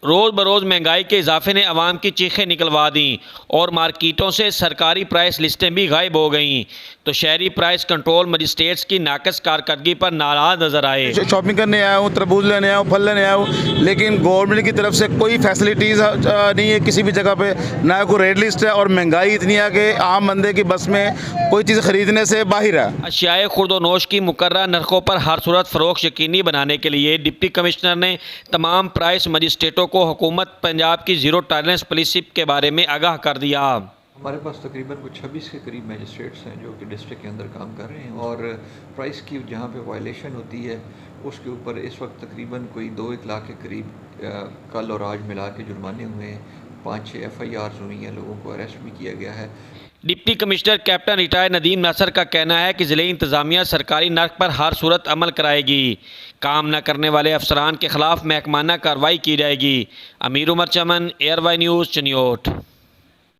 रोज़ बरोज़ महंगाई के इजाफे ने अवाम की चीखें निकलवा दी और मार्केटों से सरकारी प्राइस लिस्टें भी गायब हो गईं। तो शहरी प्राइस कंट्रोल मजिस्ट्रेट्स की नाकस कारकर्दगी पर नाराज नजर आए। शॉपिंग करने आया हूँ, तरबूज लेने आया हूँ, फल लेने आया हूँ, लेकिन गवर्नमेंट की तरफ से कोई फैसिलिटीज़ नहीं है किसी भी जगह पे, ना कोई रेट लिस्ट है और महंगाई इतनी है कि आम बंदे की बस में कोई चीज़ ख़रीदने से बाहर है। अशियाए खुर्दोनोश की मुकर्रर नरखों पर हर सूरत फ़रोख्त यकीनी बनाने के लिए डिप्टी कमिश्नर ने तमाम प्राइस मजिस्ट्रेटों को हुकूमत पंजाब की ज़ीरो टॉलरेंस पॉलिसी के बारे में आगाह कर दिया। हमारे पास तकरीबन कुछ 26 के करीब मैजिस्ट्रेट्स हैं जो कि डिस्ट्रिक्ट के अंदर काम कर रहे हैं और प्राइस की जहाँ पे वायलेशन होती है उसके ऊपर इस वक्त तकरीबन कोई 2-1 लाख के करीब कल और आज मिला के जुर्माने हुए हैं, 5-6 FIRs हुई हैं, लोगों को अरेस्ट भी किया गया है। Deputy commissioner captain retired Nadeem Nasir का कहना है कि ज़िले इंतज़ामिया सरकारी नर्क पर हर सूरत अमल कराएगी। काम न करने वाले अफसरान के खिलाफ महकमाना कार्रवाई की जाएगी। अमीर उमर चमन, ARY न्यूज़, चनियोट।